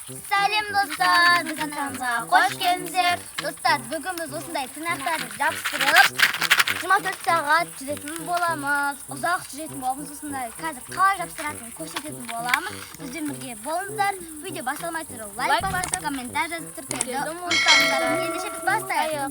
Сәлем достар, біздің каналымызға қош келдіңіздер. Достар, бүгін біз осындай тырнақтарды жабыстырып 24 сағат жүретін боламыз. Ұзақ жүретін боламыз, осындай қазір қалай жабыстыратынын көрсететін боламыз. Бізбен бірге болыңыздар. Видео басталмай тұрып лайк басып, комментарий жазып тұрыңыздар. Ендеше біз бастайық.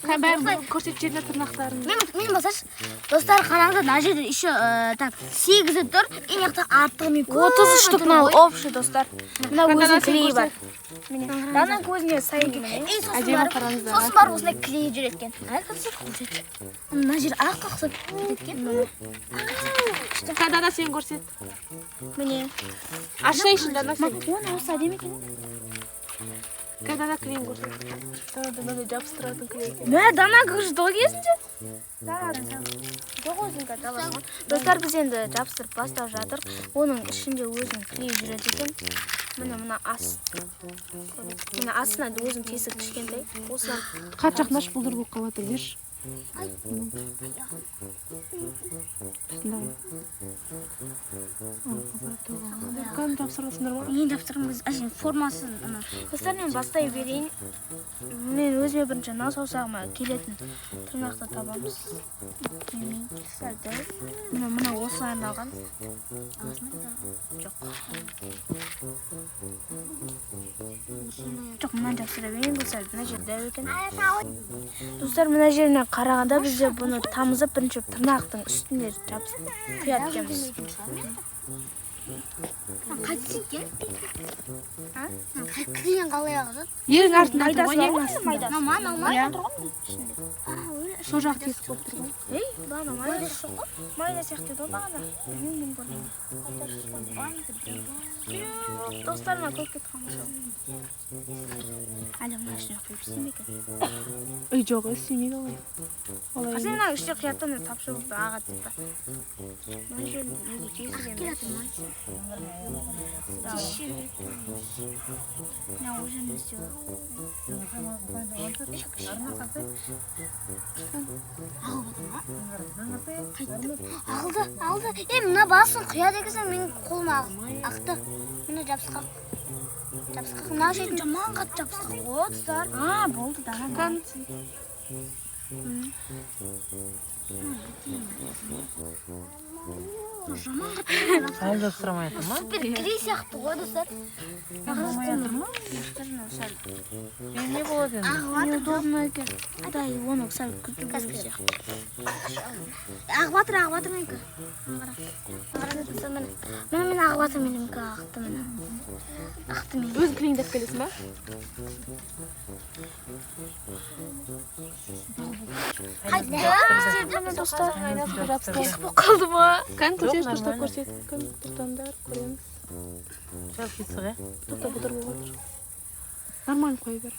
Бәрін көрсетіп жеріне тырнақтарын. Мен басаш. Достар, қараңыздар, мына жерде еще 8-і тұр. Ең жақта артығы мен 30 штук мынау общий достар. Мына өзінің клейі бар. Дана көзіне сай келмей. Әдемі қараңыздар. Сосын бар осындай клей жүреткен. Мына жер ақ қақсып кеткен. Дана сен көрсет. Міне. Ашайшын Дана сен. Оны осы әдемі екен. Дана клейін көрсет. Дана жабыстыратын клей. Мә, Дана күршіді кезінде? Достар, біз енді жабыстырып бастап жатыр. Оның ішінде өзінің клей жүреді екен. Мына астынан өзінің тесік кішкентай. Осыдан Қат жақнаш бұлдыр болып қалады, берші. Қаны жапсырасыңдар ма? Мен жапсырмыз, әшейін формасын. Достар, мен бастай берейін. Мен өзіме бірінші мына саусағыма келетін тырнақты табамыз. Мына осылайын алған. Жоқ, мына жапсыра берейін. Достар, мына жерде екен. Достар, мына жеріне қарағанда бізде бұны тамызып бірінші тырнақтың үстінде жабысып құят екенбіз. Қайтсын кен? Клейін қалай ағызып? Ерің артында тұр ғой, ең Майдасы. сол жақ тесік болып тұр ғой. Ей, бағана майда сияқты еді бағана. Достар, мына көп кеткен болса. Әлі мына ішіне құйып істемей екен. Үй жоқ, істемейді олай. Қазір мына іште құяттан тапшырып ағады деп па. Мына жерін неге тесілген. Мына уже не істеу. Алды. Мына басын құяды екенсің, менің қолыма ақты. Мына жабысқақ. Мына жерін жаман қатты жабысқақ ғой, достар. Болды, Дана. Жаман қатты. Әлі жапсырамайды ма? Супер клей сияқты ғой, достар. Не болады енді? Неудобно екен. Дай, оны сәл күлтіп сияқты. Ағыватыр менікі. Мен ағыватыр менікі ақты мені. Өз клейіңді алып келесің ба? Қайтты. Достар, Тесік болып қалды ма? Кән көтеріш дұрыстап көрсет. Кән тұртандар, көреміз. Жап кетсі ғе? Тоқта бұдыр болып отыр. Нормально қой бер.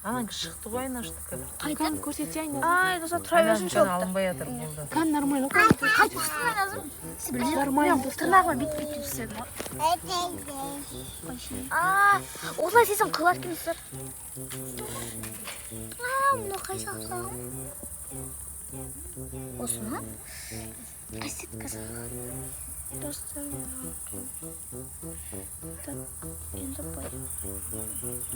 Анаң шықты ғой, ана штука. Кән көрсетсе айна. ай, достар, тұра берсін Кән алынбай атыр болды. Кән нормально қой. Нормально достар. Тырнағыма бет-бет істедім. Осылай сесің қылар екен, достар. Мына қай сақсағым? Осы ма? Қайсет қазір? достар. Енді бай.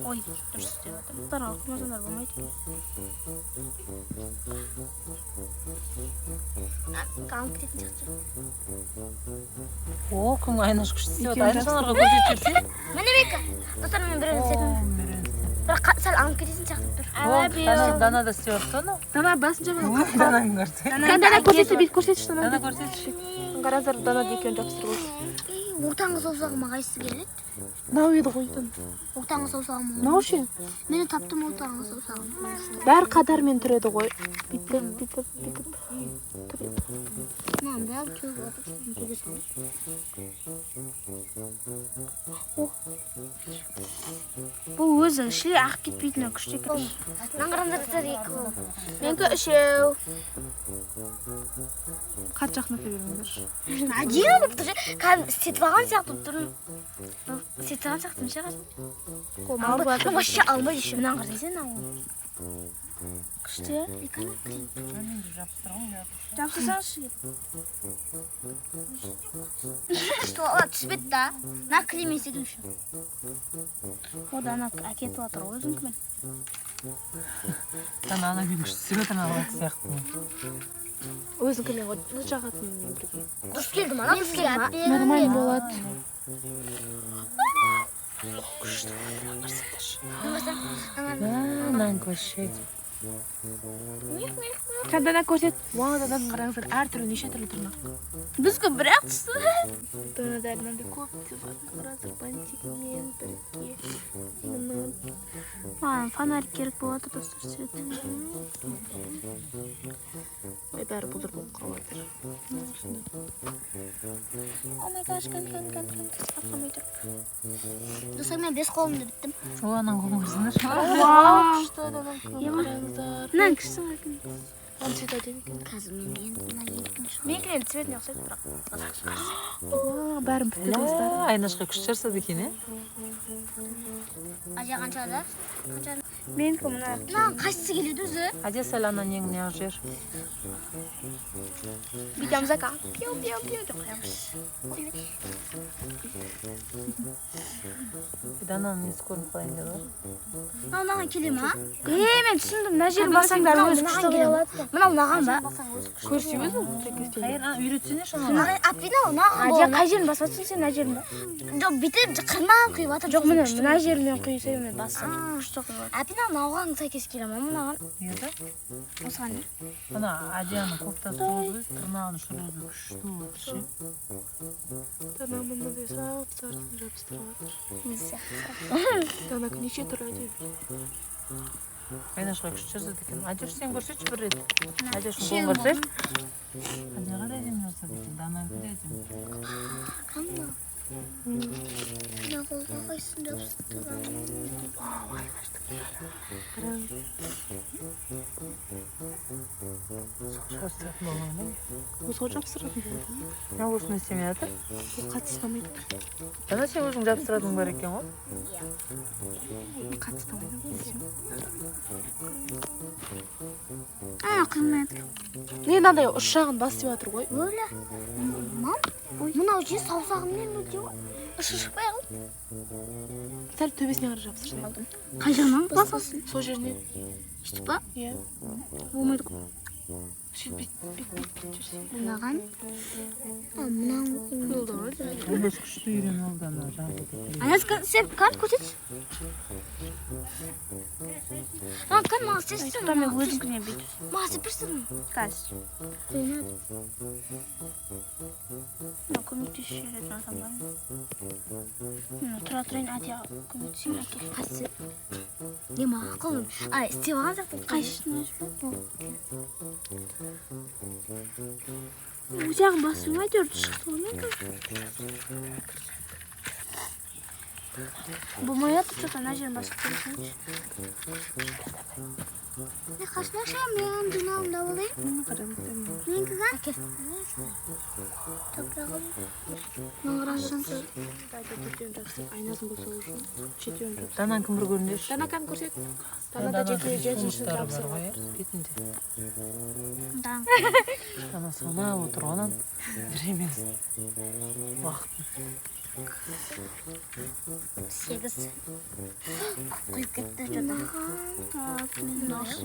Ой, дұрыс істеп жатыр. Достар, алқымазандар болмайды. Қалын кететін сияқты. О, күн айнаш күшті істеп отыр. Айнашаларға көрсетіп жүрсе? Міне бекі. Достар, мен бір өтсетім. Бірақ сәл алып кететін сияқты тұр. Дана да істеп отыр оны. Дана басынша мен. Данаң көрді. Кән Дана көрсетсе бет көрсетші Дана. Дана көрсетші. Қараңыздар, Дана екеуін жабыстырып отыр. Ортаңғы саусағыма қайсысы келеді? Мынау еді ғой. Ортаңғы саусағым. Мынау ше? Мені таптым ортаңғы саусағым. Бәрі қатармен түреді ғой. Бүйтіп. Мам, бәрі кеуіп отыр. Бұл өзі ішіле ақ кетпейтіні күшті екен. Маған қараңдар, достар, екі қол. Менкі үшеу. Қат жақын өте беріңдер. Әдемі болып тұр. Кәдімгі істетіп алған сияқты болып тұр. Істетіп алған сияқты ме шығар? Вообще алмайды еще. Мынаны қарасаң, Күшті. Мен де жапсырғым келіп. Жапсырсаңшы. Что, түспеді да. Наклей емес екен үшін. Одан әкетіп отыр өзіңкімен. Дана ана мен күшті сүйетін алған сияқты. Өзіңкімен жағатынмен бірге. Дұрыс келді ма? Дұрыс келді. Нормально болады. Нан көшеді. Кәндана көрсет. Уағдадан қараңыздар, әртүрлі неше түрлі тұрмақ. Бізгі бір-ақ түсті. Донадар мынандай көп деп қарасақ бантикмен бірге. Маған фонарик керек болады достар свет. Ой, бәрі бұлдыр болып қалады. О май гаш, кән. Қапқамай тұр. Достар, мен 5 қолымды біттім. О, анан қолын көрсіңдер. Вау, күшті адамдар. Қараңыздар. Мынан кішісің. Он цвет один екен. Қазір мен енді мына екінші. Менікінен цветіне ұқсайды бірақ. Бәрін бітті достар. Айнашқа күшті жарсады екен, е? Ажа қаншада? Менікі мына. Мынаған қайсысы келеді өзі? Әде сәл анан ең неғып жер. Бүйтеміз ака. Пиу деп қоямыз. Дананың несі көрініп қалайын деп бар. Мынаған келе ма? Мен түсіндім. Мына жерін басаңдар өзі күшті қоялады. Мынау мынаған ба? Көрсе өзі. Қайыр, үйретсene шаны. Аппина мынаған Ажа қай жерін басасың сен мына жерін ба? Жоқ, бүйтіп қырман құйып жатыр. Жоқ, мына жерінен құйса мен бассам. Күшті қоялады. Аппина мынаған сәйкес келе ма мынаған? Еді? Осыған не? Ана Адияның кофтасы өзі, тырнағын шұрызы күшті отыр ше. Дана мынандай сап-сарын жабыстырып жатыр. Дана неше түрлі әдемі. Айнашқа күшті жарсады екен. Адяш сен көрсетші бір рет. Адяшын қолын көрсетші. Адияға да әдемі жарсады екен. Данаға да әдемі. Мына қолға қойсын жабыстырған. Жабыстыратын болған ба? Осыға жабыстыратын болады. Я осыны істемей жатыр. Ол қатыстамайды. Дана сен өзің жабыстыратың бар екен ғой. Қатыстамайды. Қымет. Не мынандай ұш жағын басып жатыр ғой. Өлі. Мынау же саусағыммен өте ғой. Ұшы шықпай қалды. Сәл төбесіне қарай жабыстырсам алдым. Қай жағынан басасың? Сол жеріне. Өйтіп па? Иә. Болмайды ғой. Сөйтіп бет жүрсең. Мынаған. Мынау. Болды ғой. Айнаш күшті үйреніп алды ана жабылды. Анас, сен карт көрсетші. Кан маған істесің. Мен өзіңкіне бүйтіп. Маған істепірсің. Қазір. Көмектесіп жүретін адамдар. Тұра тұрайын, Адия көмектесейін әке. Қайсы? Не мақұл. Істеп алған сияқты. Қайсысын өзі ба? Өзағын басың әйтеуір шықты ғой мен. Болмай жатыр, что-то ана жерін басып көрсеңші. Қашына шам, мен дұнауымда болайын. Мен кіға? Әке. Топырағым. Нұңырашын. Айнасын болса үшін. Жетеуін жабыстырып. Данаң кім бір көрінеші? Дана кән көрсет. Дана да жетіншін жабыстырып. Бетінде. Дан. Дана санап отыр онан. Бір емес. Уақытын. 8. Қойып кетті жода. Мен осы.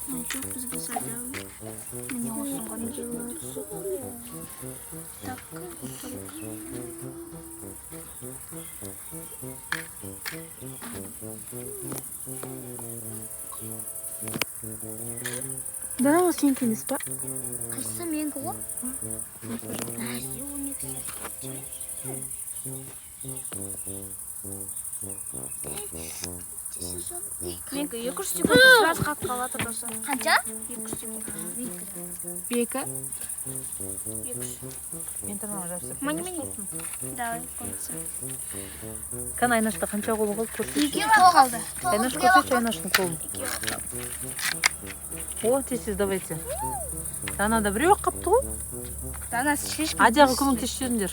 Жоқ, бізге сәлем. Міне осы ғана жылы. Так. Дана ол сенікі емес па? Қайсысы менікі ғой? Менікі 200 секунд сразу қатып қалады достар. Қанша? 200 секунд. Екі. Мен тырнағын жабыстырып. Мені. Давай, концы. Кән Айнашта қанша қолы қалды көрсетші. 2 қалды. Айнаш көрсетші Айнаштың қолын. О, тез давайте. Дана да біреу қапты ғой. Дана шешіп. Адияға көмектесіп жүріңдер.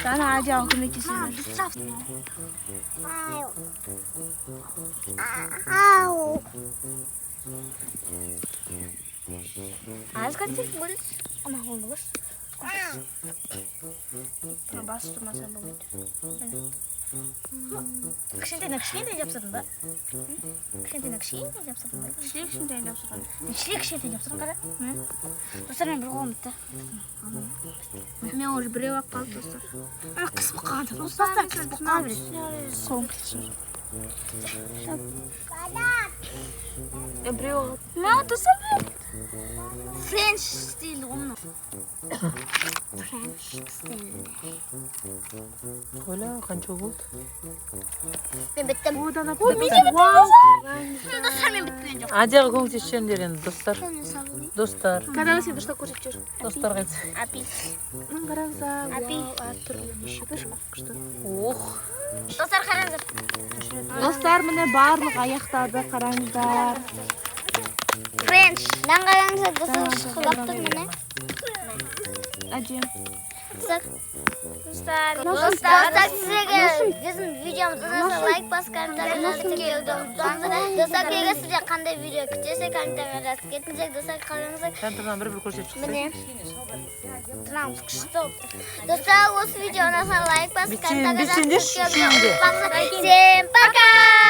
Дана Адияға көмектесемін. Az kaçtık burası. Ama olmuş. Basıp durmasan bo'lmaydi. Kishintay yapsın da. Kishintay yapsın da. Shunday yapsam. Kishintay yapsın qara. Do'stlar men bir qo'yim bitta. Men уже bir vaqt qoldi do'stlar. Ana qismi qoldi. Do'stlar qismi qoldi. So'ng qilsin. Bir vaqt. Ne do'stlar? French stil onu. French stil. Ola qancha bo'ldi? Men bitta. Budan Bu menga bitta. Do'stlar men bitta yo'q. Ajaga ko'ngilsizlar endi do'stlar. Do'stlar. Kanalga do'stlar ko'rsatib jur. Do'stlar qaysi? Api. Men qarangsa, Api. turli ish qilishdi. Do'stlar qaranglar. Do'stlar, mana barliq oyoqdadi, qaranglar. French. Men qaranglar do'stlar xilofdir meni. Ajim. Do'stlar sizlarga bizim videomizni like bosgan do'stlar kelgan sizlar qanday video kutasiz kommentariyada ketingizlar do'stlar qolingizlar. Tantadan bir ko'rsatib chiqsak. Mene. Trans stop. Do'stlar o'z videoni like bosgan Bichindi. Всем пока!